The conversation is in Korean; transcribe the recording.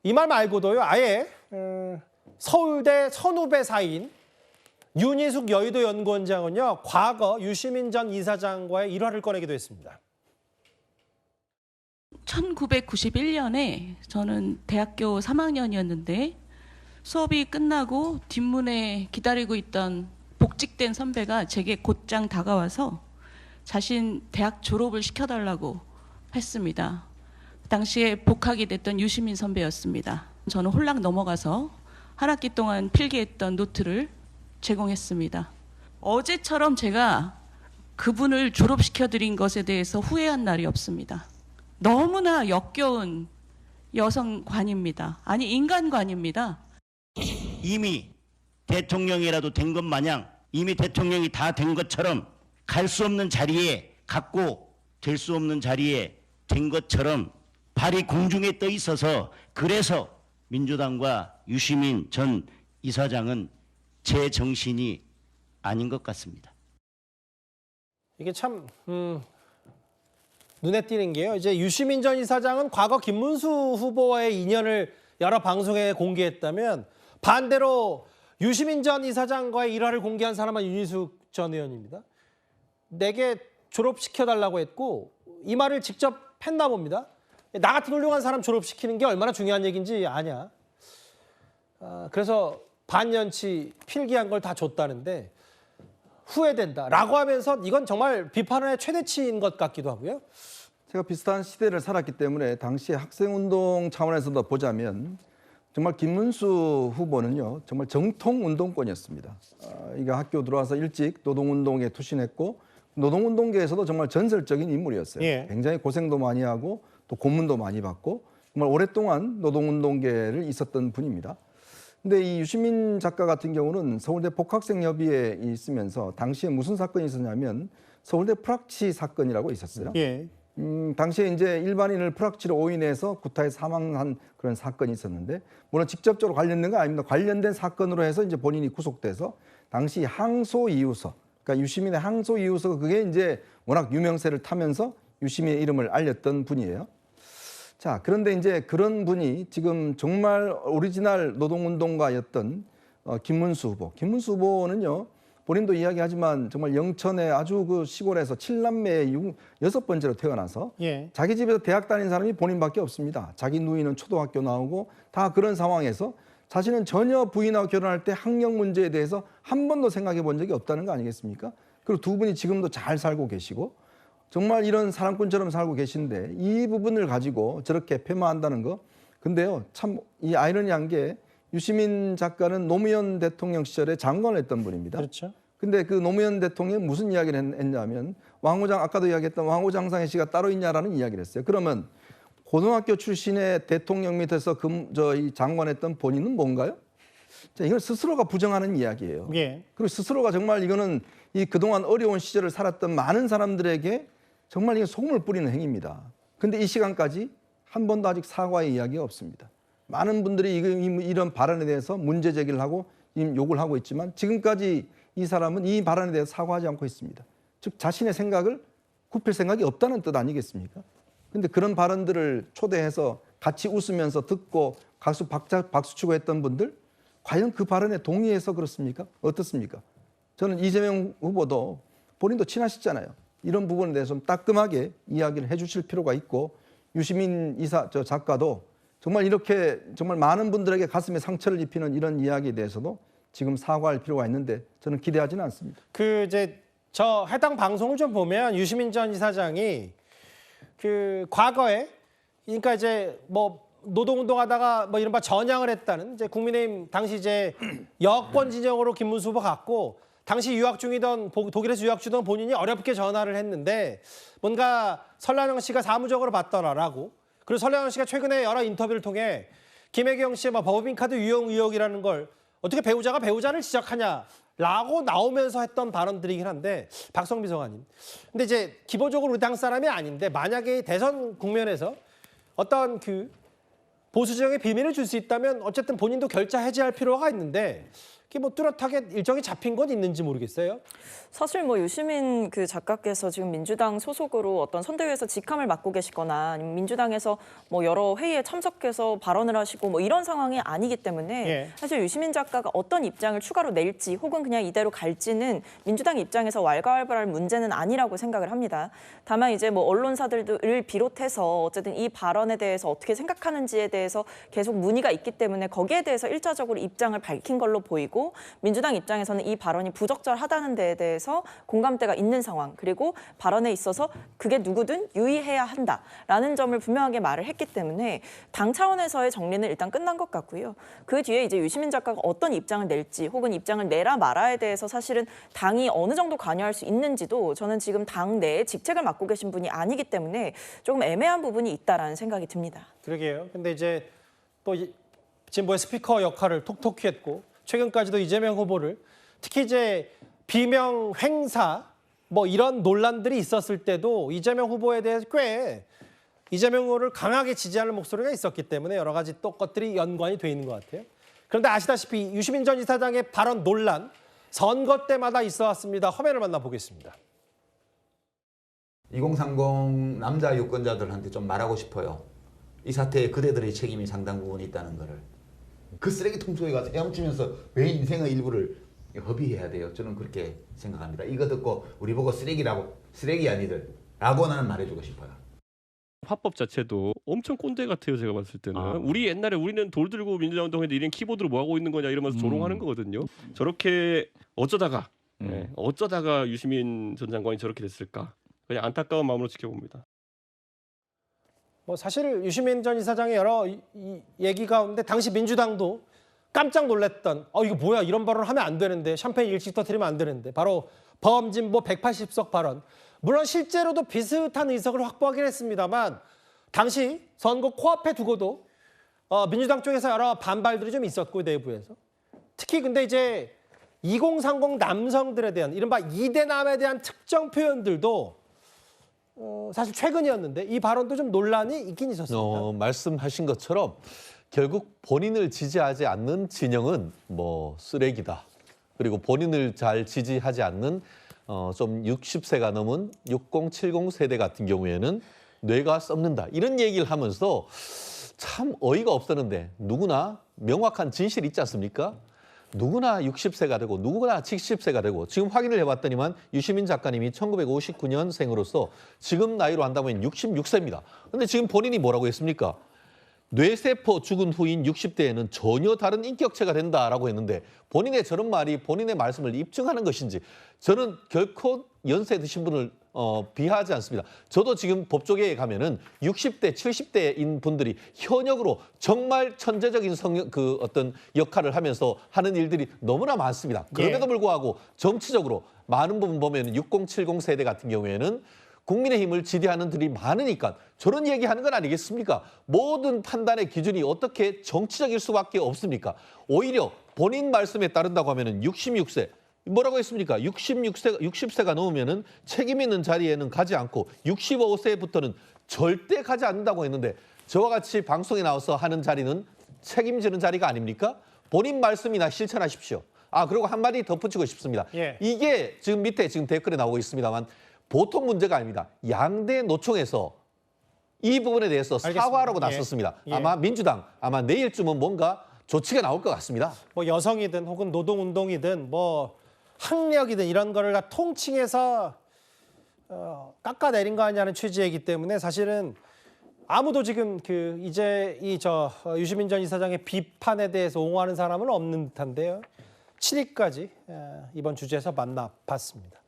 이 말 말고도요, 아예 서울대 선후배 사이인 윤희숙 여의도 연구원장은요, 과거 유시민 전 이사장과의 일화를 꺼내기도 했습니다. 1991년에 저는 대학교 3학년이었는데 수업이 끝나고 뒷문에 기다리고 있던 복직된 선배가 제게 곧장 다가와서 자신 대학 졸업을 시켜달라고 했습니다. 당시에 복학이 됐던 유시민 선배였습니다. 저는 홀랑 넘어가서 한 학기 동안 필기했던 노트를 제공했습니다. 어제처럼 제가 그분을 졸업시켜드린 것에 대해서 후회한 날이 없습니다. 너무나 역겨운 여성관입니다. 아니, 인간관입니다. 이미 대통령이라도 된 것 마냥 이미 대통령이 다 된 것처럼 갈 수 없는 자리에 갔고 될 수 없는 자리에 된 것처럼 발이 공중에 떠 있어서 그래서 민주당과 유시민 전 이사장은 제 정신이 아닌 것 같습니다. 이게 참 눈에 띄는 게요. 이제 유시민 전 이사장은 과거 김문수 후보와의 인연을 여러 방송에 공개했다면 반대로 유시민 전 이사장과의 일화를 공개한 사람은 윤희숙 전 의원입니다. 내게 졸업시켜달라고 했고 이 말을 직접 했나 봅니다. 나 같은 훌륭한 사람 졸업시키는 게 얼마나 중요한 얘기인지 아냐. 그래서 반년치 필기한 걸 다 줬다는데 후회된다라고 하면서 이건 정말 비판의 최대치인 것 같기도 하고요. 제가 비슷한 시대를 살았기 때문에 당시 학생운동 차원에서도 보자면 정말 김문수 후보는요, 정말 정통 운동권이었습니다. 이게 학교 들어와서 일찍 노동운동에 투신했고 노동운동계에서도 정말 전설적인 인물이었어요. 예. 굉장히 고생도 많이 하고 또 고문도 많이 받고 정말 오랫동안 노동운동계를 있었던 분입니다. 근데 이 유시민 작가 같은 경우는 서울대 복학생협의회에 있으면서 당시에 무슨 사건이 있었냐면 서울대 프락치 사건이라고 있었어요. 예. 당시에 이제 일반인을 프락치로 오인해서 구타에 사망한 그런 사건이 있었는데 물론 직접적으로 관련된 건 아닙니다. 관련된 사건으로 해서 이제 본인이 구속돼서 당시 항소 이유서, 그러니까 유시민의 항소 이유서 그게 이제 워낙 유명세를 타면서 유시민의 이름을 알렸던 분이에요. 자, 그런데 이제 그런 분이 지금 정말 오리지널 노동운동가였던 김문수 후보. 김문수 후보는요, 본인도 이야기하지만 정말 영천의 아주 그 시골에서 7남매의 6번째로 태어나서 예. 자기 집에서 대학 다닌 사람이 본인밖에 없습니다. 자기 누이는 초등학교 나오고 다 그런 상황에서 자신은 전혀 부인하고 결혼할 때 학력 문제에 대해서 한 번도 생각해 본 적이 없다는 거 아니겠습니까? 그리고 두 분이 지금도 잘 살고 계시고 정말 이런 사람꾼처럼 살고 계신데 이 부분을 가지고 저렇게 폐마한다는 거. 근데요, 참 이 아이러니한 게 유시민 작가는 노무현 대통령 시절에 장관을 했던 분입니다. 그렇죠. 근데 그 노무현 대통령이 무슨 이야기를 했냐면 왕호장, 아까도 이야기했던 왕호장상의 시가 따로 있냐라는 이야기를 했어요. 그러면 고등학교 출신의 대통령 밑에서 이 장관했던 본인은 뭔가요? 자, 이건 스스로가 부정하는 이야기예요. 예. 그리고 스스로가 정말 이거는 이 그동안 어려운 시절을 살았던 많은 사람들에게 정말 이게 소금을 뿌리는 행위입니다. 근데 이 시간까지 한 번도 아직 사과의 이야기가 없습니다. 많은 분들이 이런 발언에 대해서 문제 제기를 하고 욕을 하고 있지만 지금까지 이 사람은 이 발언에 대해서 사과하지 않고 있습니다. 즉 자신의 생각을 굽힐 생각이 없다는 뜻 아니겠습니까? 근데 그런 발언들을 초대해서 같이 웃으면서 듣고 박수 치고 했던 분들 과연 그 발언에 동의해서 그렇습니까? 어떻습니까? 저는 이재명 후보도 본인도 친하시잖아요. 이런 부분에 대해서 좀 따끔하게 이야기를 해주실 필요가 있고 유시민 작가도 정말 이렇게 정말 많은 분들에게 가슴에 상처를 입히는 이런 이야기에 대해서도 지금 사과할 필요가 있는데 저는 기대하지는 않습니다. 저 해당 방송을 좀 보면 유시민 전 이사장이 과거에 그러니까 이제 뭐 노동운동하다가 뭐 이른바 전향을 했다는 이제 국민의힘 당시 이제 여권 진영으로 김문수 후보 갔고 당시 유학 중이던 독일에서 유학 중이던 본인이 어렵게 전화를 했는데 뭔가 설란영 씨가 사무적으로 받더라라고. 그리고 설란영 씨가 최근에 여러 인터뷰를 통해 김혜경 씨의 법인카드 유용 의혹이라는 걸 어떻게 배우자가 배우자를 지적하냐라고 나오면서 했던 발언들이긴 한데 박성미 비서관님. 근데 이제 기본적으로 우리 당 사람이 아닌데 만약에 대선 국면에서 어떤 보수 지형의 비밀을 줄 수 있다면 어쨌든 본인도 결자 해지할 필요가 있는데 그게 뭐 뚜렷하게 일정이 잡힌 건 있는지 모르겠어요. 사실 뭐 유시민 그 작가께서 지금 민주당 소속으로 어떤 선대위에서 직함을 맡고 계시거나 아니면 민주당에서 뭐 여러 회의에 참석해서 발언을 하시고 뭐 이런 상황이 아니기 때문에 예. 사실 유시민 작가가 어떤 입장을 추가로 낼지 혹은 그냥 이대로 갈지는 민주당 입장에서 왈가왈부할 문제는 아니라고 생각을 합니다. 다만 이제 뭐 언론사들을 비롯해서 어쨌든 이 발언에 대해서 어떻게 생각하는지에 대해서 계속 문의가 있기 때문에 거기에 대해서 일차적으로 입장을 밝힌 걸로 보이고 민주당 입장에서는 이 발언이 부적절하다는 데에 대해서 공감대가 있는 상황 그리고 발언에 있어서 그게 누구든 유의해야 한다라는 점을 분명하게 말을 했기 때문에 당 차원에서의 정리는 일단 끝난 것 같고요. 그 뒤에 이제 유시민 작가가 어떤 입장을 낼지 혹은 입장을 내라 마라에 대해서 사실은 당이 어느 정도 관여할 수 있는지도 저는 지금 당 내에 직책을 맡고 계신 분이 아니기 때문에 조금 애매한 부분이 있다라는 생각이 듭니다. 그러게요. 근데 이제 또 지금 뭐 스피커 역할을 톡톡히 했고 최근까지도 이재명 후보를 특히 이제 비명 횡사 뭐 이런 논란들이 있었을 때도 이재명 후보에 대해서 꽤 이재명 후보를 강하게 지지하는 목소리가 있었기 때문에 여러 가지 또 것들이 연관이 돼 있는 것 같아요. 그런데 아시다시피 유시민 전 이사장의 발언 논란 선거 때마다 있어 왔습니다. 화면을 만나보겠습니다. 2030 남자 유권자들한테 좀 말하고 싶어요. 이 사태에 그대들의 책임이 상당 부분 있다는 거를. 그 쓰레기통 속에 가서 헤엄치면서 왜 인생의 일부를 허비해야 돼요? 저는 그렇게 생각합니다. 이거 듣고 우리 보고 쓰레기 아니들 라고 나는 말해주고 싶어요. 화법 자체도 엄청 꼰대 같아요. 제가 봤을 때는 우리 옛날에 우리는 돌 들고 민주당 운동했는데 이런 키보드로 뭐 하고 있는 거냐 이러면서 조롱하는 거거든요. 저렇게 어쩌다가 유시민 전 장관이 저렇게 됐을까? 그냥 안타까운 마음으로 지켜봅니다. 뭐 사실 유시민 전 이사장의 여러 이 얘기 가운데 당시 민주당도 깜짝 놀랐던 이거 뭐야 이런 발언 하면 안 되는데 샴페인 일찍 터뜨리면 안 되는데 바로 범진보 180석 발언. 물론 실제로도 비슷한 의석을 확보하긴 했습니다만 당시 선거 코앞에 두고도 민주당 쪽에서 여러 반발들이 좀 있었고 내부에서 특히 근데 이제 2030 남성들에 대한 이른바 2대남에 대한 특정 표현들도 사실 최근이었는데 이 발언도 좀 논란이 있긴 있었습니다. 말씀하신 것처럼 결국 본인을 지지하지 않는 진영은 뭐 쓰레기다. 그리고 본인을 잘 지지하지 않는 좀 60세가 넘은 60, 70 세대 같은 경우에는 뇌가 썩는다. 이런 얘기를 하면서 참 어이가 없었는데 누구나 명확한 진실이 있지 않습니까? 누구나 60세가 되고 누구나 70세가 되고 지금 확인을 해봤더니만 유시민 작가님이 1959년생으로서 지금 나이로 한다면 66세입니다. 근데 지금 본인이 뭐라고 했습니까? 뇌세포 죽은 후인 60대에는 전혀 다른 인격체가 된다라고 했는데 본인의 저런 말이 본인의 말씀을 입증하는 것인지 저는 결코 연세 드신 분을 비하하지 않습니다. 저도 지금 법조계에 가면은 60대, 70대인 분들이 현역으로 정말 천재적인 어떤 역할을 하면서 하는 일들이 너무나 많습니다. 그럼에도 불구하고 정치적으로 많은 부분 보면 60, 70 세대 같은 경우에는 국민의힘을 지지하는 들이 많으니까 저런 얘기하는 건 아니겠습니까? 모든 판단의 기준이 어떻게 정치적일 수밖에 없습니까? 오히려 본인 말씀에 따른다고 하면은 66세 뭐라고 했습니까? 60세가 넘으면은 책임 있는 자리에는 가지 않고 65세부터는 절대 가지 않는다고 했는데 저와 같이 방송에 나와서 하는 자리는 책임지는 자리가 아닙니까? 본인 말씀이나 실천하십시오. 그리고 한마디 덧붙이고 싶습니다. 예. 이게 지금 밑에 지금 댓글에 나오고 있습니다만 보통 문제가 아닙니다. 양대 노총에서 이 부분에 대해서 사과하라고 나섰습니다. 예. 아마 민주당 내일쯤은 뭔가 조치가 나올 것 같습니다. 뭐 여성이든 혹은 노동운동이든 뭐 학력이든 이런 거를 다 통칭해서 깎아내린 거 아니냐는 취지이기 때문에 사실은 아무도 지금 이제 유시민 전 이사장의 비판에 대해서 옹호하는 사람은 없는 듯한데요. 7위까지 이번 주제에서 만나봤습니다.